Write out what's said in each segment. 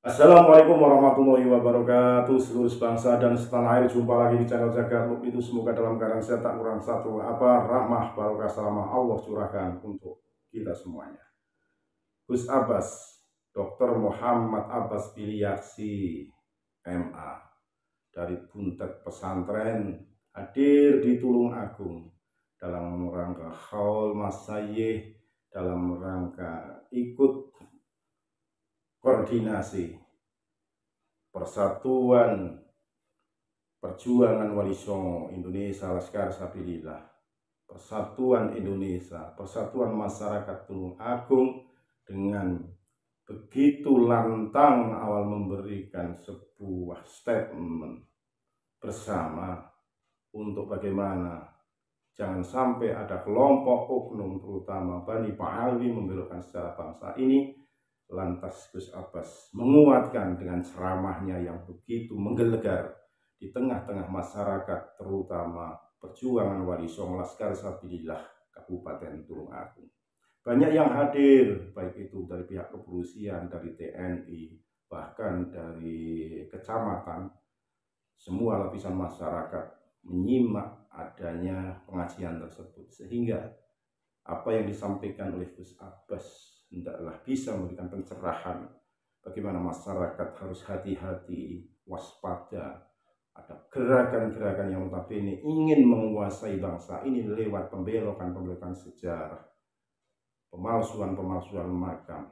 Assalamualaikum warahmatullahi wabarakatuh. Seluruh bangsa dan setanah air, jumpa lagi di channel Jaga Ruh itu. Semoga dalam keadaan sehat, tak kurang satu apa, rahmah barokah salamah Allah curahkan untuk kita semuanya. Gus Abbas, Dr. Muhammad Abbas Biliaksi MA dari Buntet Pesantren hadir di Tulung Agung dalam rangka haul masayyih, dalam rangka ikut koordinasi Persatuan Perjuangan Wali Songo Indonesia Laskar Sabilillah, Persatuan Indonesia, Persatuan Masyarakat Tulung Agung, dengan begitu lantang awal memberikan sebuah statement bersama untuk bagaimana jangan sampai ada kelompok oknum terutama Bani Pa'alwi membelokkan secara bangsa ini. Lantas Gus Abbas menguatkan dengan ceramahnya yang begitu menggelegar di tengah-tengah masyarakat, terutama perjuangan Wali Songo Laskar Sabilillah Kabupaten Tulung Agung. Banyak yang hadir, baik itu dari pihak kepolisian, dari TNI, bahkan dari kecamatan. Semua lapisan masyarakat menyimak adanya pengajian tersebut, sehingga apa yang disampaikan oleh Gus Abbas hendaklah bisa memberikan pencerahan bagaimana masyarakat harus hati-hati, waspada. Ada gerakan-gerakan yang notabene ingin menguasai bangsa ini lewat pembelokan-pembelokan sejarah, pemalsuan-pemalsuan makam.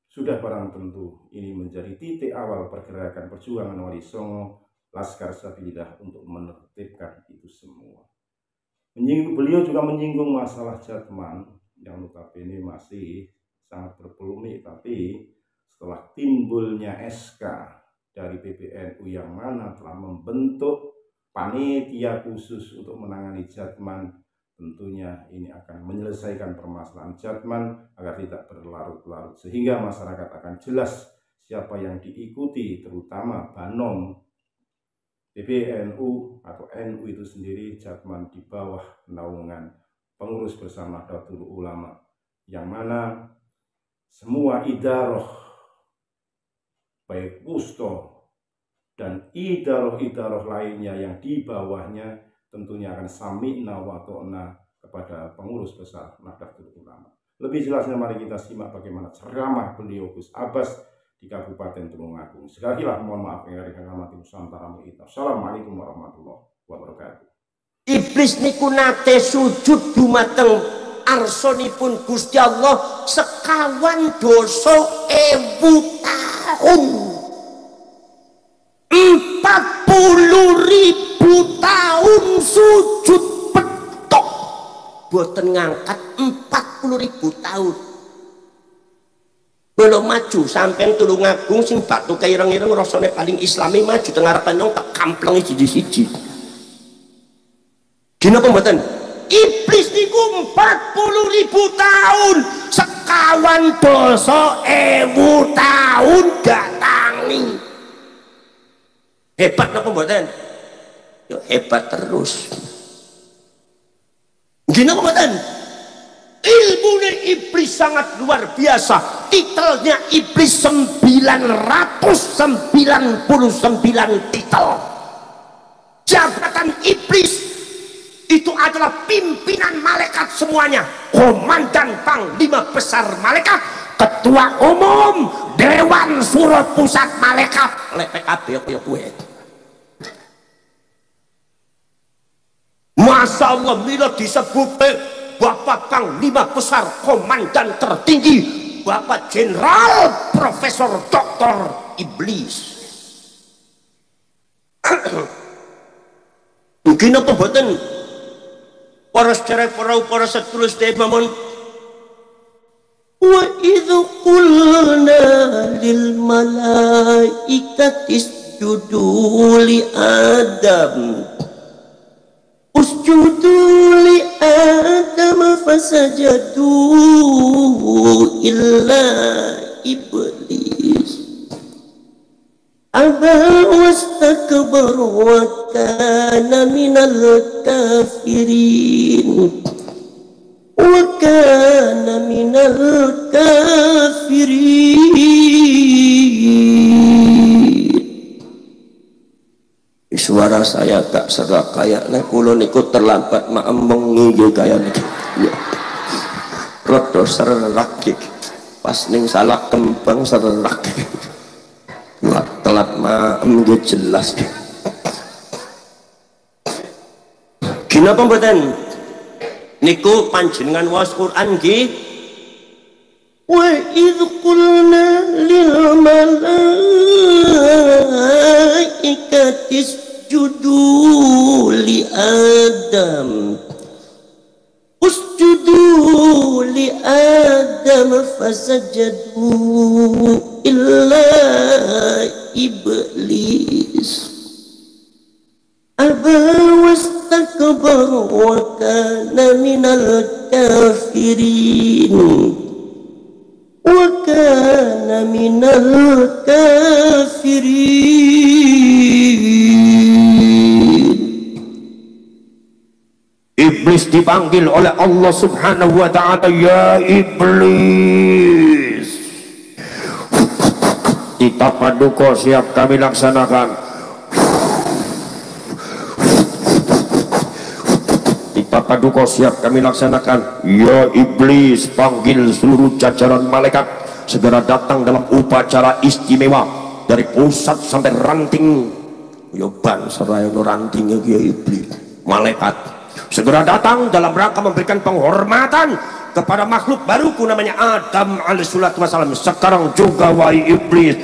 Sudah barang tentu ini menjadi titik awal pergerakan perjuangan Wali Songo Laskar Sabilillah untuk menertibkan itu semua. Beliau juga menyinggung masalah Jatman yang notabene masih sangat berpolemik, tapi setelah timbulnya SK dari PBNU yang mana telah membentuk panitia khusus untuk menangani Jatman, tentunya ini akan menyelesaikan permasalahan Jatman agar tidak berlarut-larut, sehingga masyarakat akan jelas siapa yang diikuti, terutama Banom PBNU atau NU itu sendiri. Jatman di bawah naungan pengurus bersama Nahdlatul Ulama, yang mana semua idaroh baik wusto dan idaroh-idaroh lainnya yang di bawahnya tentunya akan sami'na wa ta'na kepada pengurus besar Nahdlatul Ulama. Lebih jelasnya mari kita simak bagaimana ceramah beliau Gus Abbas di Kabupaten Tulung Agung. Sekali lagi mohon maaf yang dari kami Nusantara kita. Assalamualaikum warahmatullahi wabarakatuh. Iblis niku nate sujud dumateng arsonipun Gusti Allah sekawan dosa 1000 tahun, 40.000 tahun sujud petok, boten ngangkat 40.000 tahun. Belum maju sampai Tulung Agung sing batu kaireng-ireng rasane paling islami, maju tengah penong tak kampleng siji-siji. Dina pembuatan iblis niku 40.000 tahun, sekawan dosa 1000 tahun datangi. Hebat napa mboten? Yo hebat terus. Dina pembuatan ilmunya iblis sangat luar biasa. Titelnya iblis 999 titel. Jabatan iblis itu adalah pimpinan malaikat semuanya, komandan panglima besar malaikat, ketua umum dewan suruh pusat malaikat, PKB ya kuwe. Masya Allah, bila disebut Bapak Panglima Besar, komandan tertinggi, Bapak Jenderal Profesor Dr. Iblis. Mungkin apa buatan para sejarah, para setulus Imam, wa idzu qulna lil malaikati isjudu li Adam usjudu li Adam fasajadu illa iblis aba wastakbar wa kana minal kafirin wa kana minal kafirin. saudara saya gak serak kayak nek kula niku terlambat maemeng nggih kaya niki. Ya. Rada serak iki. Pas ning salah kembang serak. Telat maem nggih jelas. Kenapa mboten? Niku panjenengan waos Quran nggih. Wa idz qulna lil malaikati isjudu li Adam usjudu li Adam fasajadu illa iblis aba wastakbara wa kana minal kafirin wa kana minal kafirin. Iblis dipanggil oleh Allah Subhanahu wa ta'ala, ya iblis, kita paduka siap kami laksanakan. Paduka siap kami laksanakan. Ya iblis, panggil seluruh jajaran malaikat segera datang dalam upacara istimewa dari pusat sampai ranting. Yoban seraya ranting ya iblis. Malaikat segera datang dalam rangka memberikan penghormatan kepada makhluk baruku namanya Adam alaihissalatu wassalam. Sekarang juga wahai iblis,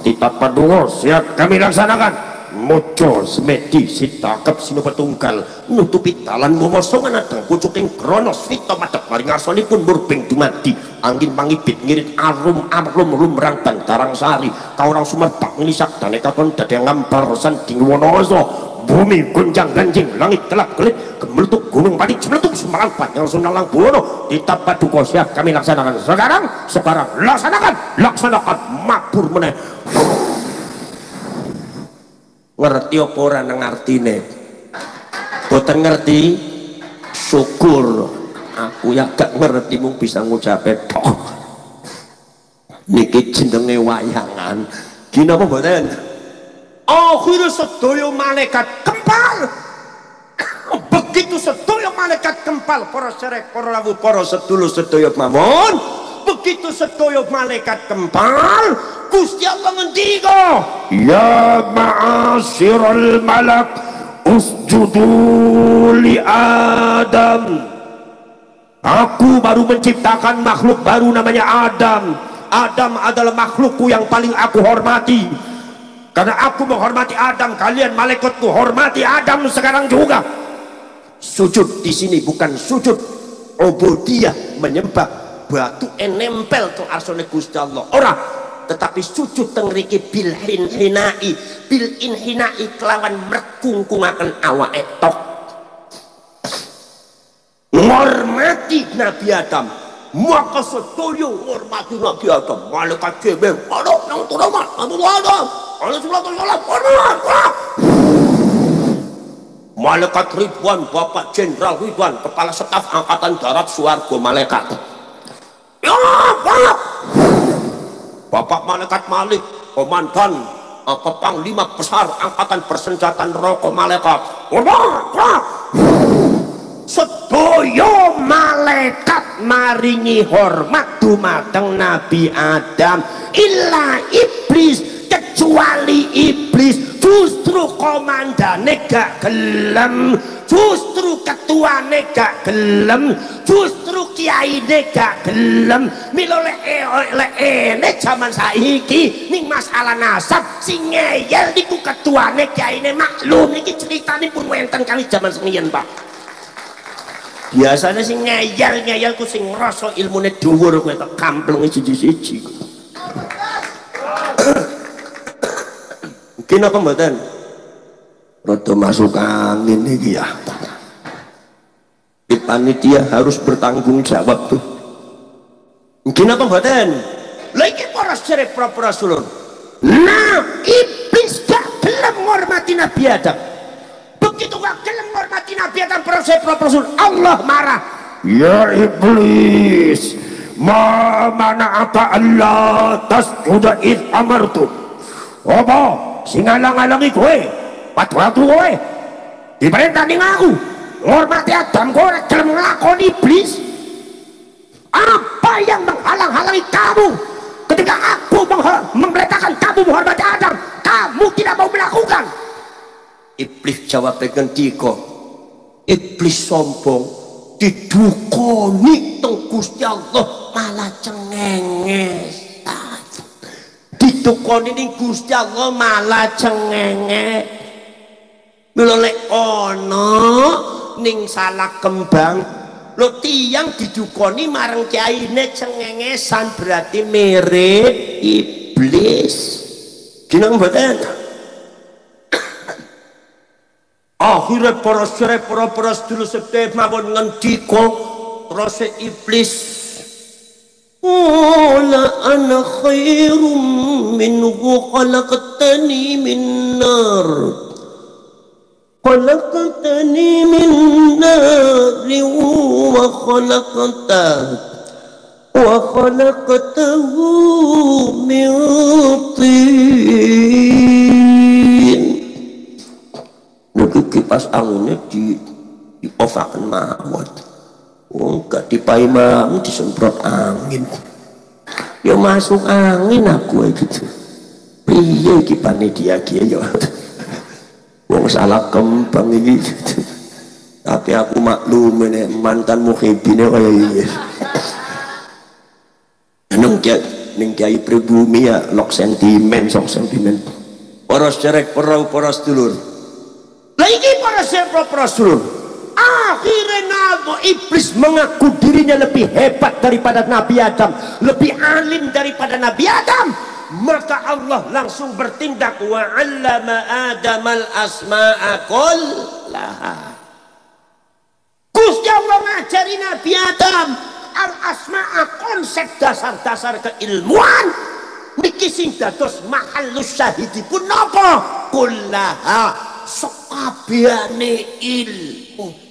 kita paduka siap kami laksanakan. Mojo semedi sitakep sino petunggal nutupi talan momosongan adang pucuking kronos vito madep maring arsanipun murbeng dumadi angin pangibit ngirit arum lumrang bantarang sari kaurang sumerbak ngelisak dan ekaton dadang ngampar sanding wonoso bumi gonjang ganjing langit telak gelit gemeletuk gunung padi cemeletuk sumalang panjang sunalang buwono kita paduka siap kami laksanakan. Sekarang laksanakan makbur meneh. Ngerti apa ora nang artine? Boten ngerti? Syukur. Aku ya gak ngerti mung bisa ngucape tok. Niki jenenge wayangan. Gini apa boten? Akhir sedaya malaikat kempal. Begitu sedaya malaikat kempal para serek para rawuh para sedulur sedaya mawon. Begitu sedaya malaikat kempal, Gusti Allah ngendika, ya ma'asyiral malak usjudu li Adam. Aku baru menciptakan makhluk baru namanya Adam. Adam adalah makhlukku yang paling aku hormati. Karena aku menghormati Adam, kalian malaikatku hormati Adam sekarang juga. Sujud di sini bukan sujud ubudiyah menyembah batu nempel tuh arsone Gusti Allah ora, tetapi sujud teng mriki bil inhinai kelawan merkungkungaken awake tok ngormati Nabi Adam. Maka sedaya ngormati Nabi Adam. Malaikat Jibril ana nang turaman Nabi Adam ana sallallahu alaihi wasallam. Malaikat Ridwan, Bapak Jenderal Ridwan, Kepala Staf Angkatan Darat Swarga malaikat. Ya, Bapak Malaikat Malik, Komandan Panglima Besar Angkatan Persenjataan Neraka malaikat. Sedaya malaikat maringi hormat dumateng Nabi Adam illa iblis, kecuali iblis. Justru komandane gak gelem, justru ketuane gak gelem, justru kiyaine gak gelem. Mila lek jaman saiki ning masalah nasab sing ngeyel niku ketuane kiyaine maklum. Niki critane pun wonten kali jaman semien Pak. Biasanya sing ngeyel ku sing ngrasa ilmune dhuwur kowe tok kampleng siji-siji. Kenapa mboten? Rada masuk angin iki ya. Di panitia harus bertanggung jawab tuh. Kenapa mboten? Lha iki para sedherek para sulur. Nah, iblis gak gelem ngormati Nabi Adam. Begitu gak gelem ngormati Nabi Adam para sulur, Allah marah. Ya iblis, ma mana'aka Allah tasjuda id amartu. Apa? Sing ngalang-alangi kowe Watu-watu kowe. Diperintah ning aku. Hormati Adam kowe gelem nglakoni iblis. Apa yang menghalang-halangi kamu ketika aku memerintahkan kamu menghormati Adam? Kamu tidak mau melakukan. Iblis jawab dengan ngendika, iblis sombong didukoni teng Gusti Allah malah cengenges. Didukoni ning Gusti Allah malah cengenges. Mila lek ana ning salah kembang lo tiang didukoni marang kiyaine cengengesan berarti mirip iblis. Gina mboten? Akhirnya para sedulur sedaya mawon ngendika terus iblis, qala ana khairum minhu khalaqtani min nar khalaqtani min nari wa khalaqtahu min tin. Nuku kipas anginnya di ovakan mawon. Gak dipai mau disemprot angin. Ya masuk angin aku gitu. Piye iki panitia ki ya. Wong salah kembang iki. Tapi aku maklum ini mantan muhibine kaya iki. Ning kiai pribumi ya lok sentimen, sok sentimen. Para cerek para sedulur. Lagi para sedulur, akhirnya iblis mengaku dirinya lebih hebat daripada Nabi Adam, lebih alim daripada Nabi Adam. Maka Allah langsung bertindak, wa 'allama Adamal asma'a kullaha. Gusti Allah ngajari Nabi Adam al asma'a, konsep dasar-dasar keilmuan. Niki sing dados mahallus syahidipun napa? Kullaha, sekabehane ilmu.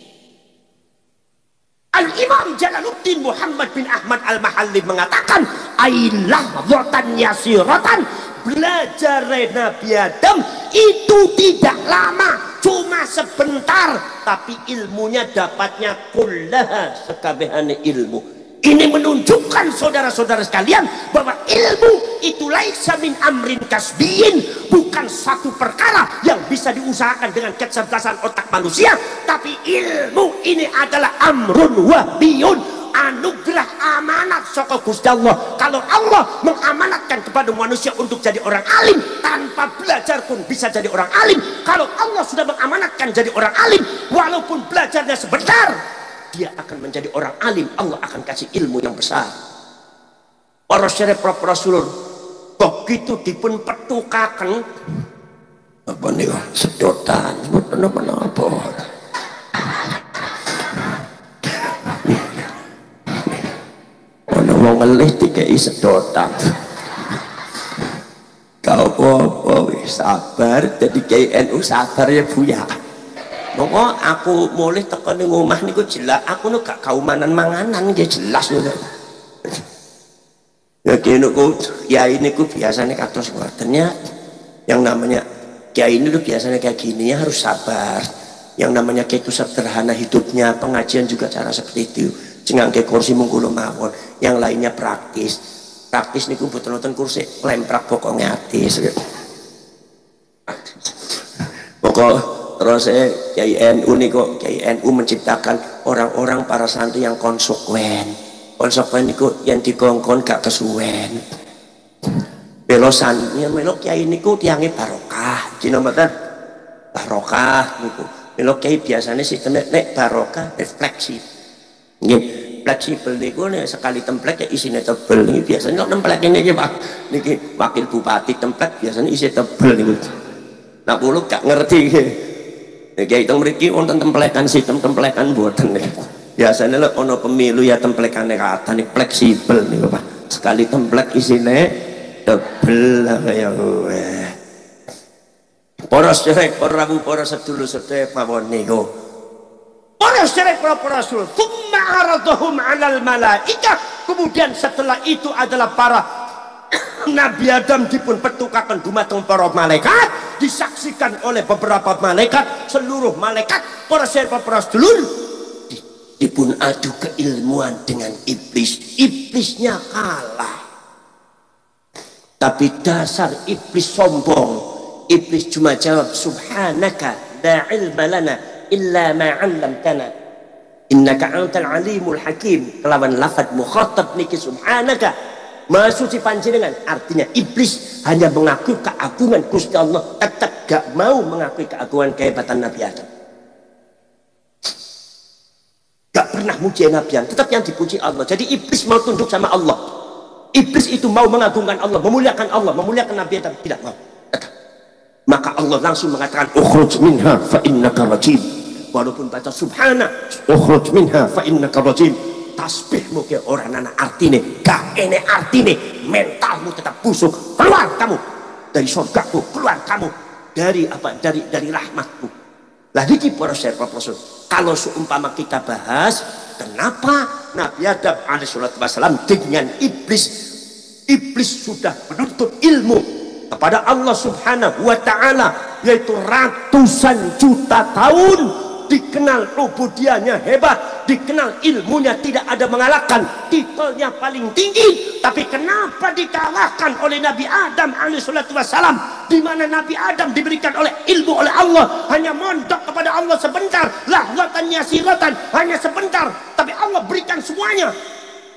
Al-Imam Jalaluddin Muhammad bin Ahmad Al-Mahalli mengatakan, ailah dhatan yasiratan, belajar Nabi Adam itu tidak lama, cuma sebentar, tapi ilmunya dapatnya kullaha, sekabehane ilmu. Ini menunjukkan saudara-saudara sekalian bahwa ilmu itu laisa min amrin kasbiyin, bukan satu perkara yang bisa diusahakan dengan kecerdasan otak manusia, tapi ilmu ini adalah amrun wahyun, anugerah amanat saka Gusti Allah. Kalau Allah mengamanatkan kepada manusia untuk jadi orang alim, tanpa belajar pun bisa jadi orang alim. Kalau Allah sudah mengamanatkan jadi orang alim, walaupun belajarnya sebentar, dia akan menjadi orang alim. Allah akan kasih ilmu yang besar. Para syarif para sulur, begitu dipun petukaken apa nih sedotan, sedotan apa? Ono wong ngelih dikei sedotan. Kau apa sabar, jadi KNU sabar ya Buya. Pokok aku mulai tekan ning omah niku jelas aku nu gak kaumanan manganan ya jelas ngono. Ya kene ku kiai niku biasanya kados ngotennya, yang namanya kiai ini tuh biasanya kayak gini ya harus sabar. Yang namanya kayak itu sederhana hidupnya, pengajian juga cara seperti itu. Jangan kayak kursi mungkulo mawon, yang lainnya praktis. Praktis niku mboten nonton kursi, lemprak pokoknya atis. Pokok terus Kiai NU nih kok, Kiai NU menciptakan orang-orang para santri yang konsekuen. Konsekuen itu yang dikongkon gak kesuwen. Belosan, ya melok Kiai niku tiangnya barokah. Cina mboten barokah niku. Melok Kiai biasanya sistemnya nek barokah fleksibel. Nggih, fleksibel niku nek sekali template ya isinya tebel. Niki biasanya template ini aja Pak. Niki wakil bupati template biasanya isi tebel niku. Nah kulo gak ngerti. Kayak itu mriki wonten templekan sistem templekan mboten. Biasanya lek ono pemilu ya templekane kata nih fleksibel nih Pak. Sekali templek isine tebel kaya kowe. Para sedherek, para rabu, para sedulur sedherek mawon niku. Para sedherek, para sedulur, tsumma aradhum 'alal malaikah. Kemudian setelah itu adalah para Nabi Adam dipun petukaken dumateng para malaikat. disaksikan oleh beberapa malaikat, seluruh malaikat, para sedulur, dipun adu keilmuan dengan iblis. Iblisnya kalah. Tapi dasar iblis sombong. Iblis cuma jawab, subhanaka la ilma lana illa ma 'allamtana innaka antal alimul hakim. Kelawan lafaz mukhatab niki subhanaka, maha suci panjenengan. Artinya iblis hanya mengakui keagungan Gusti Allah, tetap gak mau mengakui keagungan kehebatan Nabi Adam. Gak pernah muji Nabi Adam, tetap yang dipuji Allah. Jadi iblis mau tunduk sama Allah. Iblis itu mau mengagungkan Allah, memuliakan Nabi Adam, tidak mau. Maka Allah langsung mengatakan, ukhruj minha fa innaka rajim. Walaupun baca subhana, ukhruj minha fa innaka rajim. Tasbihmu ke orang anak artine, gak ene artine, mentalmu tetap busuk. Keluar kamu dari surgaku, keluar kamu dari apa? Dari rahmatku. Lah niki para sahabat, kalau seumpama kita bahas kenapa Nabi Adam alaihissalatu wassalam dengan iblis sudah menuntut ilmu kepada Allah subhanahu wa ta'ala, yaitu ratusan juta tahun, dikenal ubudiyahnya hebat, dikenal ilmunya tidak ada mengalahkan, titelnya paling tinggi. Tapi kenapa dikalahkan oleh Nabi Adam alaihissalatu wassalam, di mana Nabi Adam diberikan oleh ilmu oleh Allah, hanya mondok kepada Allah sebentar, lahwatan yasiratan, hanya sebentar, tapi Allah berikan semuanya.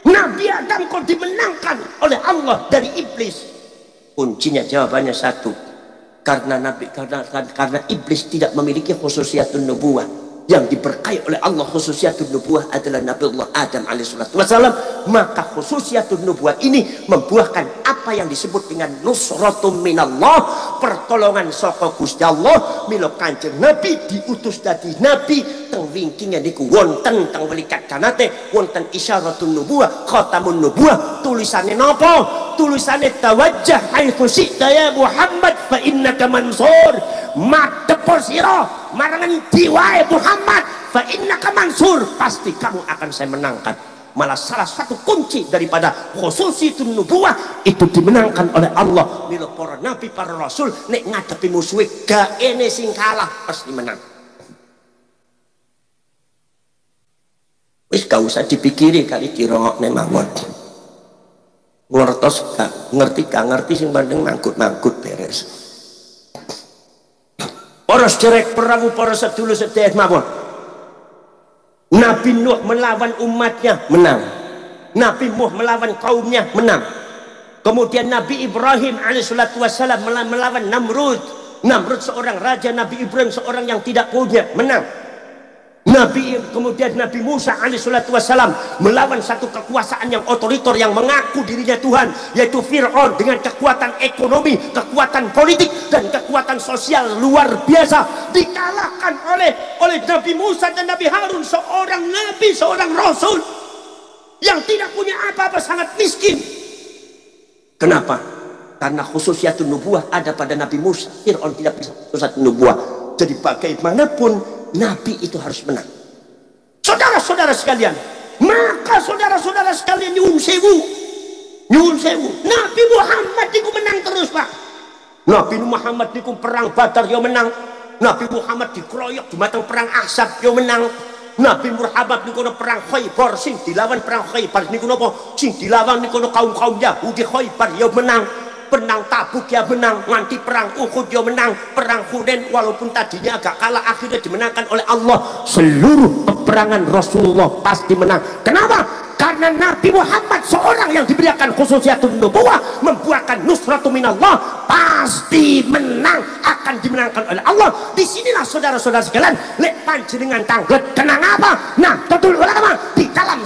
Nabi Adam kok dimenangkan oleh Allah dari iblis? Kuncinya jawabannya satu, karena iblis tidak memiliki khususiyatun nubuwah. Yang diberkahi oleh Allah khususiyatun nubuwah adalah Nabi Allah Adam alaihissalatu wassalam. Maka khususiyatun nubuwah ini membuahkan apa yang disebut dengan nusratum minallah, pertolongan saka Gusti Allah. Mila Kanjeng Nabi diutus dadi nabi, teng wingkinge niku wonten teng welikat kanate wonten isyaratun nubuwah, khatamun nubuwah. Tulisane napa? Tulisane tawajjah haitsu syi'ta ya Muhammad fa innaka mansur. Madhep sira marangan diwae Muhammad, fa innaka mansur, pasti kamu akan saya menangkan. Malah salah satu kunci daripada khususiyatun nubuwah itu dimenangkan oleh Allah. Mila para nabi, para rasul nek ngadepi musuh gak ene sing kalah, pasti menang. Wis gak usah dipikiri kali dirongokne mawon. Ngertos gak ngerti sing bandeng mangkut-mangkut beres. Para sederek perahu, para sedulur sedherek mawon. Nabi Nuh melawan umatnya, menang. Nabi Nuh melawan kaumnya, menang. Kemudian Nabi Ibrahim alaihissalatu wassalam melawan Namrud. Namrud seorang raja, Nabi Ibrahim seorang yang tidak punya, menang. Kemudian Nabi Musa alaihissalatu wassalam melawan satu kekuasaan yang otoriter yang mengaku dirinya Tuhan, yaitu Fir'aun, dengan kekuatan ekonomi, kekuatan politik, dan kekuatan sosial luar biasa. Dikalahkan oleh Nabi Musa dan Nabi Harun, seorang nabi, seorang rasul yang tidak punya apa-apa, sangat miskin. Kenapa? Karena khususiyatun nubuwah ada pada Nabi Musa. Fir'aun tidak bisa khususiyatun nubuwah. Jadi bagaimanapun Nabi itu harus menang. Saudara-saudara sekalian, maka saudara-saudara sekalian nyuwun sewu, Nabi Muhammad niku menang terus, Pak. Nabi Muhammad niku perang Badar yo menang. Nabi Muhammad dikeroyok dumateng perang Ahzab yo menang. Nabi Muhammad niku perang Khaybar, sing dilawan perang Khaybar niku napa? Sing dilawan niku kaum Yahudi Khaybar yo menang. Perang Tabuk ya menang, nanti perang Uhud ya menang, perang Hunain walaupun tadinya agak kalah akhirnya dimenangkan oleh Allah. Seluruh peperangan Rasulullah pasti menang. Kenapa? Karena Nabi Muhammad seorang yang diberikan khususiyatun nubuwah, membuahkan nusratu minallah, pasti menang, akan dimenangkan oleh Allah. Disinilah saudara-saudara sekalian, lek panjenengan tanglet kenang apa? Nah, Nahdlatul Ulama di dalam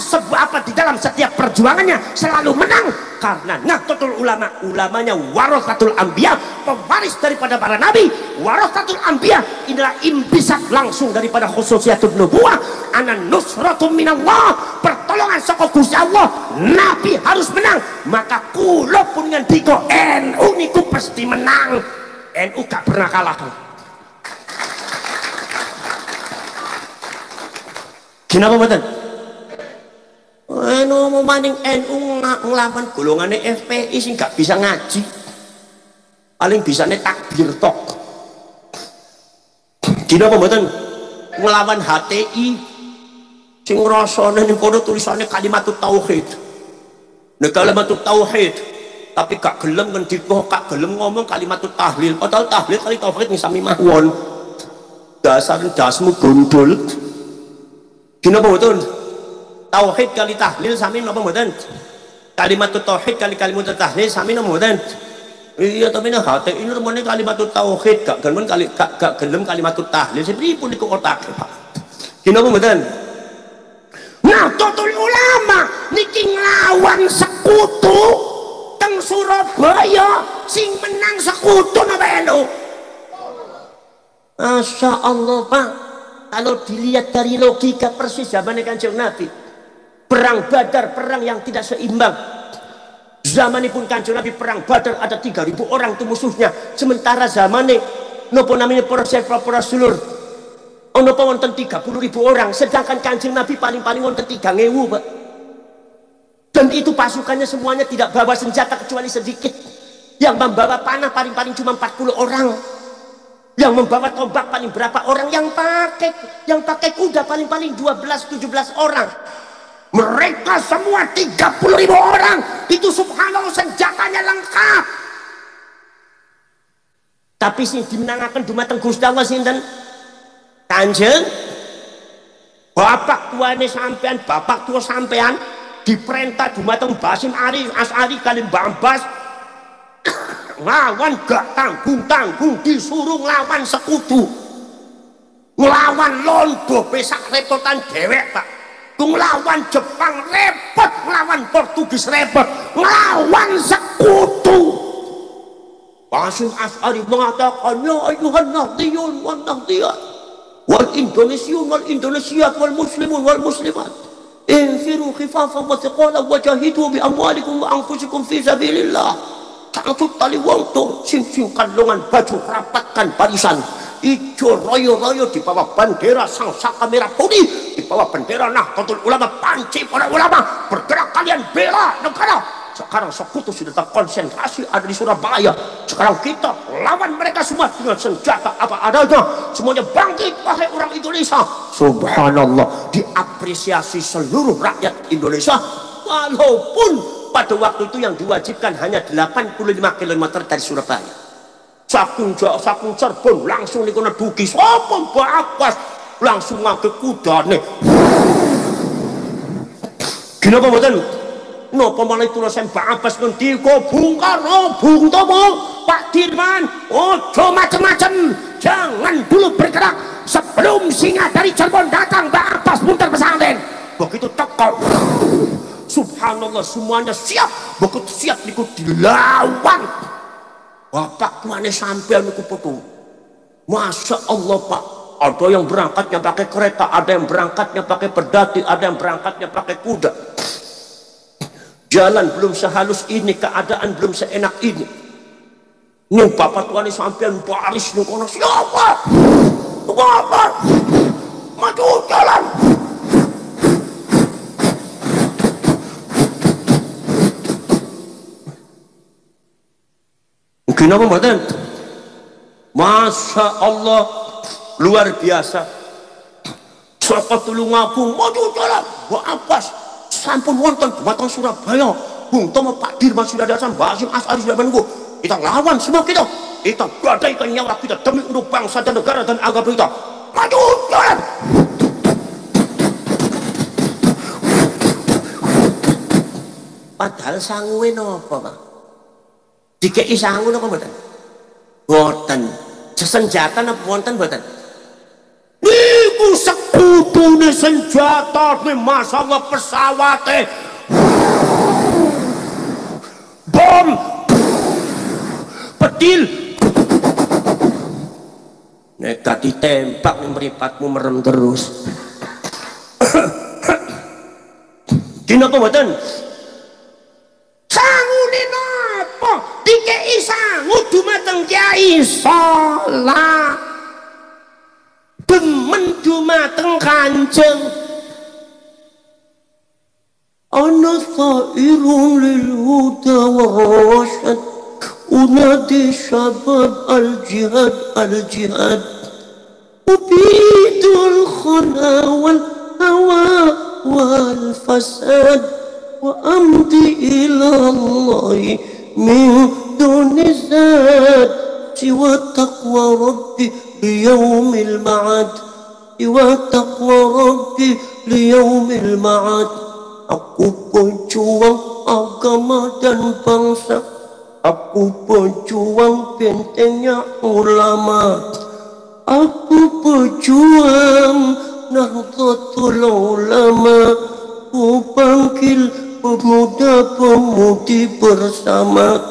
setiap perjuangannya selalu menang. Karena Nahdlatul Ulama, ulamanya warasatul anbiya, pewaris daripada para nabi. Warasatul anbiya inilah imbisak langsung daripada khususiyatun nubuwah, ana nusratu minallah, pertolongan saka Gusti Allah. Nabi harus menang. Maka kula pun ngendika NU niku pasti menang. NU gak pernah kalah. Kenapa mboten? NU maning NU nglawan golongane FPI sing gak bisa ngaji. Paling bisane takbir tok. Dina apa mboten? Nglawan HTI sing rasane ning kono tulisane kalimatut tauhid. Nek kalimatut tauhid tapi gak gelem ngendika, gak gelem ngomong kalimatut tahlil. Padahal tahlil kali tauhid ning sami mawon. Dasar dasmu gondol. Dina apa mboten? Tauhid kali tahlil sami napa mboten? Kalimatut tauhid kali kalimatut tahlil sami napa mboten? Iya, tapi nah hati ini rumahnya kalimatut tauhid gak gelem kalimatut tahlil sepripun iku otake Pak. Kinapa mboten? Nahdlatul Ulama niki nglawan sekutu teng Surabaya sing menang sekutu napa elu? Masya Allah Pak, kalau dilihat dari logika persis zaman Kanjeng Nabi, perang Badar perang yang tidak seimbang. Zamanipun Kanjeng Nabi perang Badar ada 3.000 orang itu musuhnya, sementara zamane nopo namanya para sulur nopo wonten 30.000 orang, sedangkan Kanjeng Nabi paling wonten 3.000 Pak. Dan itu pasukannya semuanya tidak bawa senjata kecuali sedikit. Yang membawa panah paling cuma 40 orang. Yang membawa tombak paling berapa orang, yang pakai kuda paling 12-17 orang. Mereka semua 30.000 orang itu subhanallah senjatanya lengkap. Tapi sing dimenangaken dumateng Gusti Allah sinten? Kanjeng bapak tuane sampean, bapak tua sampean diperintah dumateng Basim As'ari kali Mbak Abbas nglawan gak tanggung-tanggung, disuruh nglawan sekutu, nglawan Londo pesak repotan dewek Pak. Ngelawan Jepang repot, ngelawan Portugis repot, ngelawan sekutu. Basim As'ari mengatakan, ya ayuhan nahdiyun wal nahdiyat wal indonesiat wal muslimun wal muslimat, infiru khifafan wa thiqalan wa jahidu bi amwalikum wa anfusikum fi sabilillah. Sangtut tali wong tuh sing kalungan baju rapatkan barisan ijo royo-royo di bawah bendera sang saka merah putih, di bawah bendera Nahdlatul Ulama, panci para ulama, bergerak kalian bela negara. Sekarang sekutu sudah terkonsentrasi ada di Surabaya. Sekarang kita lawan mereka semua dengan senjata apa adanya, semuanya bangkit wahai orang Indonesia. Subhanallah, diapresiasi seluruh rakyat Indonesia, walaupun pada waktu itu yang diwajibkan hanya 85 km dari Surabaya. Saking Cirebon langsung nikuna dugi sapa Mbak Abbas langsung ngake kudane. Kenapa mboten? Napa malah itu Mbak Abbas ngendika Bung Karno, Bung Tomo, Pak Dirman, ojo macem-macem, jangan dulu bergerak sebelum singa dari Cirebon datang. Mbak Abbas muter pesantren. Begitu teko, subhanallah semuanya siap, begitu siap niku dilawan. Bapak tuane sampean niku putu. Masya Allah Pak, ada yang berangkatnya pakai kereta, ada yang berangkatnya pakai pedati, ada yang berangkatnya pakai kuda. Jalan belum sehalus ini, keadaan belum seenak ini. Nih bapak tuane sampean baris ning kono, siapa? Bapak maju jalan. Kenapa mboten? Masya Allah luar biasa. Saka Tulungagung maju jalan Mbak Abbas sampun wonten dumateng Surabaya. Bung Tomo, Pak Dirman sudah datang, Basim As'ari sudah menunggu. Kita lawan semua kita gadaikan nyawa kita demi untuk bangsa dan negara dan agama kita. Maju jalan. Padahal sanguwe napa Pak? Dikei sangu napa mboten? Mboten. Senjata napa wonten mboten? Niku sekutune senjata masalah pesawate. Bom. Pedil. Nek gak ditembak mripatmu merem terus. Dinapa mboten? Sangune napa? Dikei sangu dumateng Kyai Salah. Demen dumateng Kanjeng. Ana sairun lil huda wa rasyad unadi syabab al jihad أبيد الخنا والهوى والفساد وأمضي إلى الله من دون زاد سوى تقوى ربي ليوم المعاد سوى تقوى ربي ليوم المعاد. Aku pejuang agama dan bangsa, aku pejuang bentengnya ulama, aku pejuang Nahdlatul Ulama, ku panggil pemuda-pemudi bersama,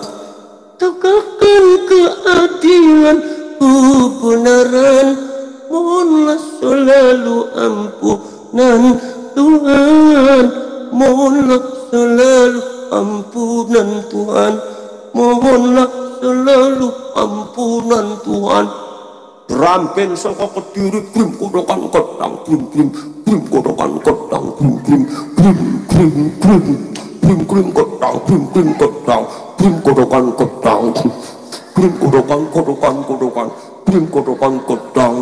tegakkan keadilan, kebenaran, mohonlah selalu ampunan Tuhan, mohonlah selalu ampunan Tuhan, mohonlah selalu ampunan Tuhan. Rampen saka Kediri grim kodokan kodang grim grim grim kodokan kodang grim grim grim grim grim grim grim kodang grim grim kodang grim kodokan kodang grim kodokan kodokan kodokan grim kodokan kodang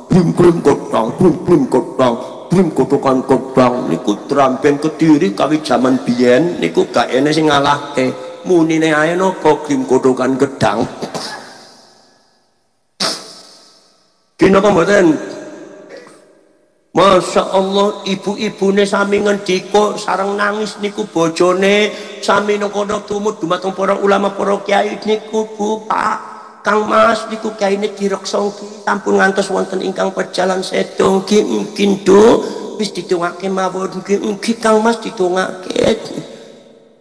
grim grim kodang grim grim kodang grim kodokan kodang. Niku Rampen Kediri kawi jaman biyen niku gak ene sing ngalahke, munine ae napa grim kodokan gedang. Kinapa mboten? Masya Allah, ibu-ibune sami ngendika sareng nangis niku bojone sami nang kono tumut dumateng para ulama para kiai niku Bu Pak Kang Mas niku kiyaine direksa nggih sampun ngantos wonten ingkang perjalanan sedo nggih mungkin do wis ditungake mawon nggih Kang Mas ditungake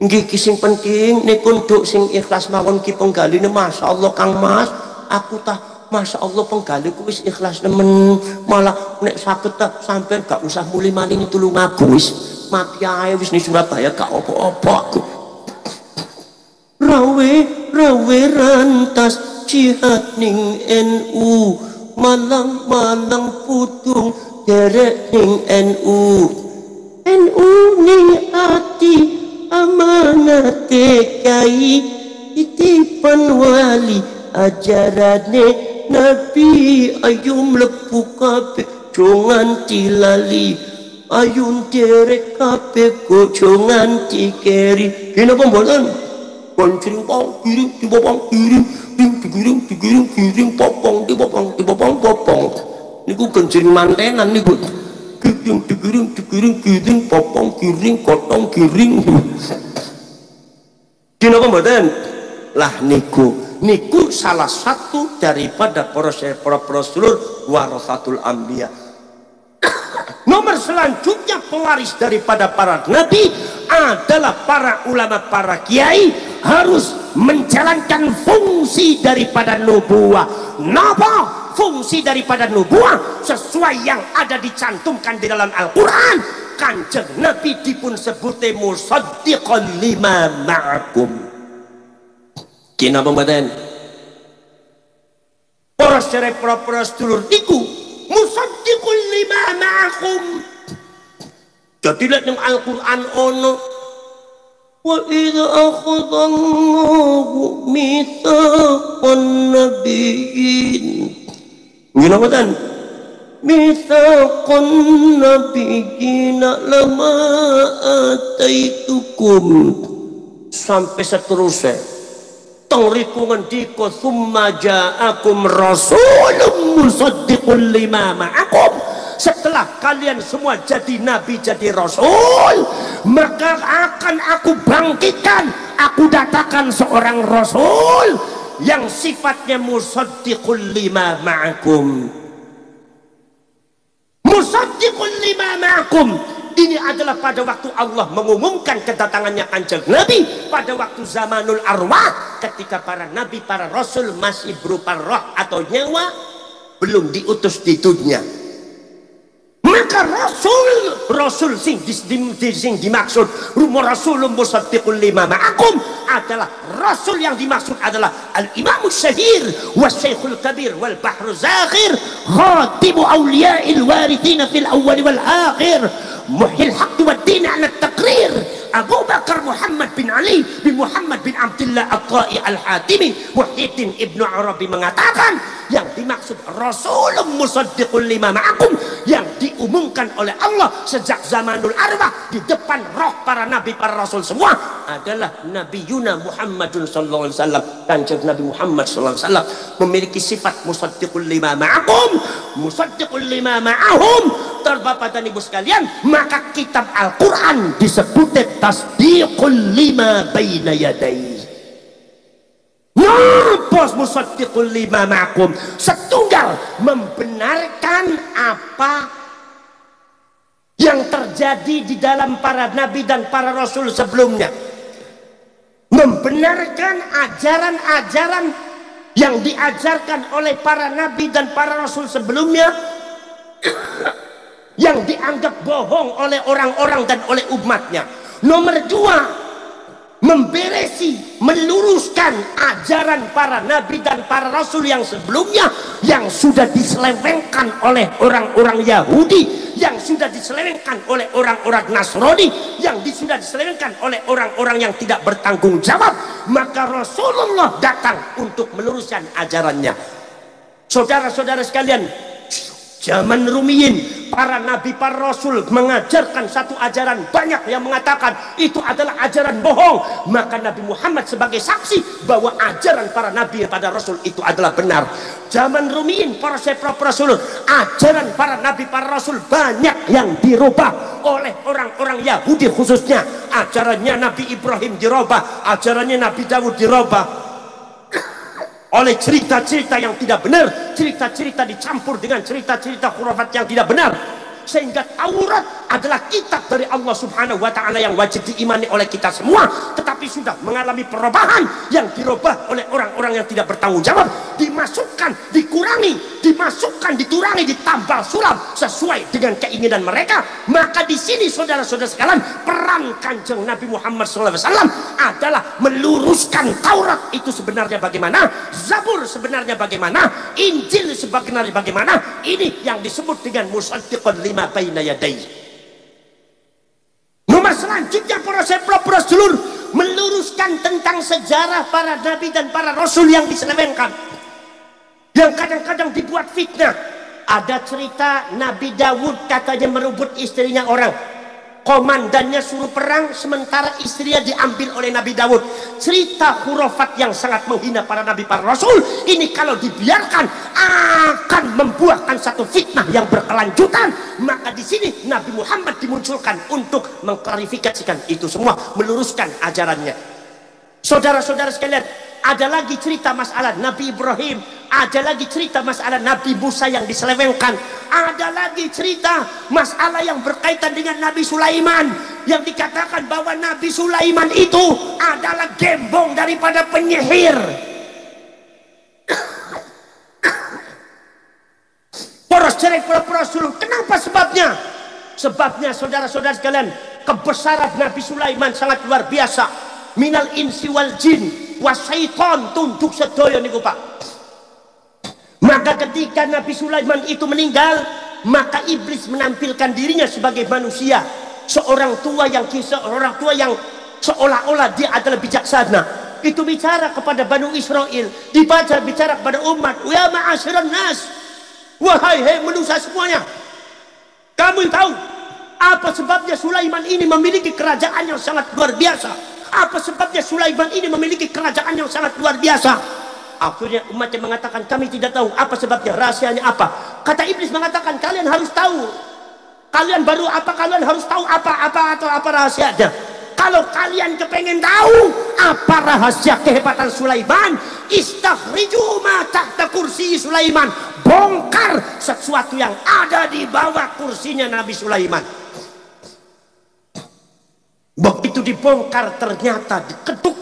nggih sing penting niku nduk sing ikhlas mawon ki penggaline Masya Allah Kang Mas aku tah Masya Allah penggali ku wis ikhlas nemen, malah nek saged tak sampean gak usah muli maling tulung aku wis mati ae wis ning Surabaya gak apa-apa aku. Rawe rantas jihad ning NU, malang putung derek ning NU. NU ning ati amanat kiai titipan wali ajarane Nabi ayu mlebu kabeh jongan tilali ayun derek kabeh gojongan tikeri. Kinapa mboten boncring pong kiring dibopong kiring digiring popong dibopong popong niku genjring mantenan niku digiring popong kiring kotong kiring. Kinapa mboten lah niku salah satu daripada para sedulur warasatul anbiya. Nomor selanjutnya pewaris daripada para nabi adalah para ulama, para kiai harus menjalankan fungsi daripada nubuwah. Napa fungsi daripada nubuwah? Sesuai yang ada dicantumkan di dalam Al-Quran. Kanjeng Nabi dipun sebute musaddiqan lima ma'akum. Kinapa mboten? Para sedulur niku musaddiqul lima ma'akum. Jadi lek ning Al-Qur'an ono wa idza akhadallahu mitsaqan nabiyyin. Ngene mboten? Mitsaqan nabiyyin lama ataitukum sampai seterusnya. Tengriku ngendika summa ja'akum rasulun musaddiqul lima ma'akum. Setelah kalian semua jadi nabi, jadi rasul, maka akan aku bangkitkan, aku datangkan seorang rasul yang sifatnya musaddiqul lima ma'akum. Musaddiqul lima ma'akum. Ini adalah pada waktu Allah mengumumkan kedatangannya Kanjeng Nabi pada waktu zamanul arwah, ketika para nabi, para rasul masih berupa roh atau nyawa, belum diutus di dunia. Maka rasul sing dimaksud rasulun musaddiqul lima ma'akum adalah rasul yang dimaksud adalah al-imam syahir wa syekhul kabir wal bahru zakhir khatibu awliya'il warithina fil awwal wal akhir muhyil haqqi wad din ala taqrir Abu Bakar Muhammad bin Ali bin Muhammad bin Abdullah At-Tai Al-Hatimi Muhyiddin Ibnu Arabi mengatakan, yang dimaksud Rasulun musaddiqul lima ma'akum, yang diumumkan oleh Allah sejak zamanul arwah di depan roh para nabi, para rasul semua adalah Nabi Yuna Muhammadun sallallahu alaihi wasallam. Kanjeng Nabi Muhammad sallallahu alaihi wasallam memiliki sifat musaddiqul lima ma'akum, musaddiqul lima ma'ahum. Bapak dan ibu sekalian, maka kitab Al-Quran disebut tasdiqul lima baina yadai. Nopos musaddiqul lima ma'akum, setunggal membenarkan apa yang terjadi di dalam para nabi dan para rasul sebelumnya, membenarkan ajaran-ajaran yang diajarkan oleh para nabi dan para rasul sebelumnya yang dianggap bohong oleh orang-orang dan oleh umatnya. Nomor dua, memberesi, meluruskan ajaran para nabi dan para rasul yang sebelumnya yang sudah diselewengkan oleh orang-orang Yahudi, yang sudah diselewengkan oleh orang-orang Nasrani, yang sudah diselewengkan oleh orang-orang yang tidak bertanggung jawab. Maka Rasulullah datang untuk meluruskan ajarannya. Saudara-saudara sekalian, zaman Rumiyin, para nabi, para rasul mengajarkan satu ajaran, banyak yang mengatakan itu adalah ajaran bohong. Maka Nabi Muhammad sebagai saksi bahwa ajaran para nabi dan para rasul itu adalah benar. Zaman Rumiyin, para rasul, ajaran para nabi, para rasul banyak yang dirubah oleh orang-orang Yahudi khususnya. Ajarannya Nabi Ibrahim dirubah, ajarannya Nabi Dawud dirubah oleh cerita-cerita yang tidak benar, cerita-cerita dicampur dengan cerita-cerita khurafat yang tidak benar, sehingga Taurat adalah kitab dari Allah Subhanahu wa Ta'ala yang wajib diimani oleh kita semua, tetapi sudah mengalami perubahan yang dirubah oleh orang-orang yang tidak bertanggung jawab, dimasukkan, dikurangi, dimasukkan, dikurangi, ditambal sulam sesuai dengan keinginan mereka. Maka di sini saudara-saudara sekalian, peran Kanjeng Nabi Muhammad SAW adalah meluruskan Taurat itu sebenarnya bagaimana, Zabur sebenarnya bagaimana, Injil sebenarnya bagaimana. Ini yang disebut dengan musaddiqun lima baina yadayhi. Nomor selanjutnya, para sedulur, meluruskan tentang sejarah para nabi dan para rasul yang diselewengkan, yang kadang-kadang dibuat fitnah. Ada cerita Nabi Dawud katanya merebut istrinya orang, komandannya suruh perang sementara istrinya diambil oleh Nabi Dawud. Cerita khurafat yang sangat menghina para nabi, para rasul. Ini kalau dibiarkan akan membuahkan satu fitnah yang berkelanjutan. Maka di sini Nabi Muhammad dimunculkan untuk mengklarifikasikan itu semua, meluruskan ajarannya. Saudara-saudara sekalian, ada lagi cerita masalah Nabi Ibrahim, ada lagi cerita masalah Nabi Musa yang diselewengkan, ada lagi cerita masalah yang berkaitan dengan Nabi Sulaiman, yang dikatakan bahwa Nabi Sulaiman itu adalah gembong daripada penyihir. Kenapa sebabnya? Sebabnya saudara-saudara sekalian, kebesaran Nabi Sulaiman sangat luar biasa. Minal insi wal jin wasyaiton, tunduk sedaya niku Pak. Maka ketika Nabi Sulaiman itu meninggal, maka iblis menampilkan dirinya sebagai manusia, seorang tua yang seolah-olah dia adalah bijaksana. Itu bicara kepada Banu Israel, bicara kepada umat, ya ma'asyiran nas, wahai manusia semuanya, kamu tahu apa sebabnya Sulaiman ini memiliki kerajaan yang sangat luar biasa? Apa sebabnya Sulaiman ini memiliki kerajaan yang sangat luar biasa? Akhirnya umatnya mengatakan, kami tidak tahu. Apa sebabnya? Rahasianya apa? Kata iblis mengatakan, kalian harus tahu. Kalian baru apa? Kalian harus tahu apa rahasianya. Kalau kalian kepengen tahu apa rahasia kehebatan Sulaiman, istakhriju ma tahta kursi Sulaiman. Bongkar sesuatu yang ada di bawah kursinya Nabi Sulaiman. Begitu dibongkar, ternyata diketuk,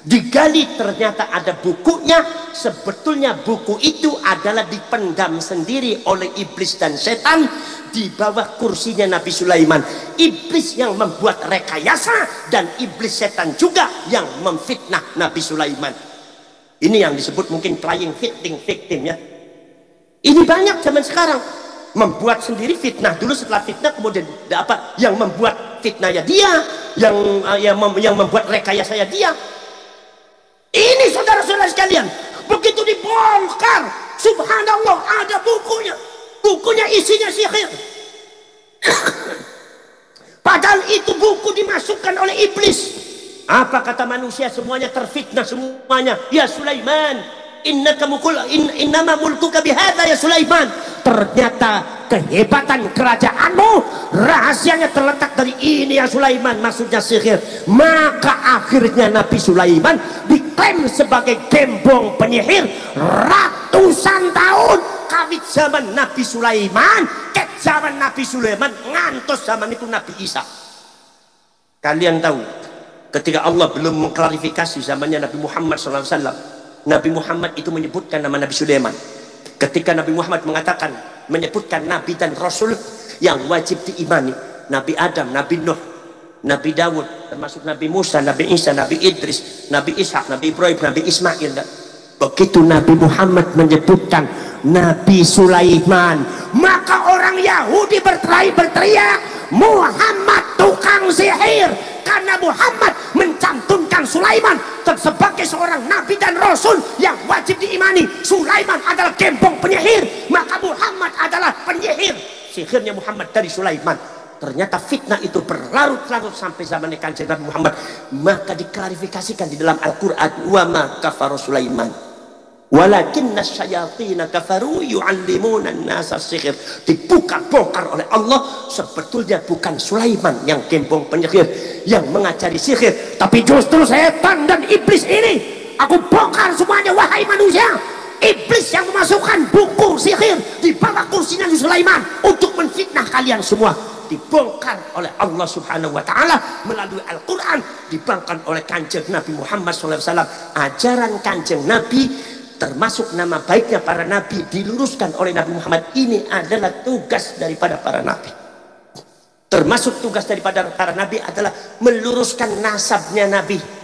digali, ternyata ada bukunya. Sebetulnya buku itu adalah dipendam sendiri oleh iblis dan setan di bawah kursinya Nabi Sulaiman. Iblis yang membuat rekayasa dan iblis setan juga yang memfitnah Nabi Sulaiman. Ini yang disebut mungkin playing victim ya. Ini banyak zaman sekarang, membuat sendiri fitnah dulu, setelah fitnah kemudian apa yang membuat fitnah ya dia, yang membuat rekayasa dia. Ini saudara-saudara sekalian, begitu dibongkar, subhanallah, ada bukunya. Bukunya isinya sihir. Padahal itu buku dimasukkan oleh iblis. Apa kata manusia? Semuanya terfitnah semuanya. Ya Sulaiman, innama mulkuka bihadza ya Sulaiman. Ternyata kehebatan kerajaanmu rahasianya terletak dari ini ya Sulaiman, maksudnya sihir. Maka akhirnya Nabi Sulaiman diklaim sebagai gembong penyihir ratusan tahun, kawit zaman Nabi Sulaiman ke zaman Nabi Sulaiman, ngantos zaman itu Nabi Isa. Kalian tahu, ketika Allah belum mengklarifikasi zamannya Nabi Muhammad SAW, Nabi Muhammad itu menyebutkan nama Nabi Sulaiman. Ketika Nabi Muhammad menyebutkan Nabi dan Rasul yang wajib diimani, Nabi Adam, Nabi Nuh, Nabi Dawud, termasuk Nabi Musa, Nabi Isa, Nabi Idris, Nabi Ishak, Nabi Ibrahim, Nabi Ismail. Begitu Nabi Muhammad menyebutkan Nabi Sulaiman, maka orang Yahudi berteriak, Muhammad tukang sihir, karena Muhammad mencantumkan Sulaiman sebagai seorang nabi dan rasul yang wajib diimani. Sulaiman adalah gembong penyihir, maka Muhammad adalah penyihir. Sihirnya Muhammad dari Sulaiman. Ternyata fitnah itu berlarut-larut sampai zamannya Kanjeng Nabi Muhammad. Maka diklarifikasikan di dalam Al-Quran, wa ma kafara Sulaiman walakinna syayatina kafaru yu'allimuna an-nasa sihir. Dibuka-bongkar oleh Allah, sebetulnya bukan Sulaiman yang gembong penyihir yang mengajari sihir, tapi justru setan dan iblis ini. Aku bongkar semuanya wahai manusia. Iblis yang memasukkan buku sihir di bawah kursi Nabi Sulaiman untuk menfitnah kalian semua, dibongkar oleh Allah Subhanahu wa Ta'ala melalui Al-Quran, dibangkan oleh Kanjeng Nabi Muhammad SAW. Ajaran Kanjeng Nabi, termasuk nama baiknya para nabi, diluruskan oleh Nabi Muhammad. Ini adalah tugas daripada para nabi. Termasuk tugas daripada para nabi adalah meluruskan nasabnya nabi.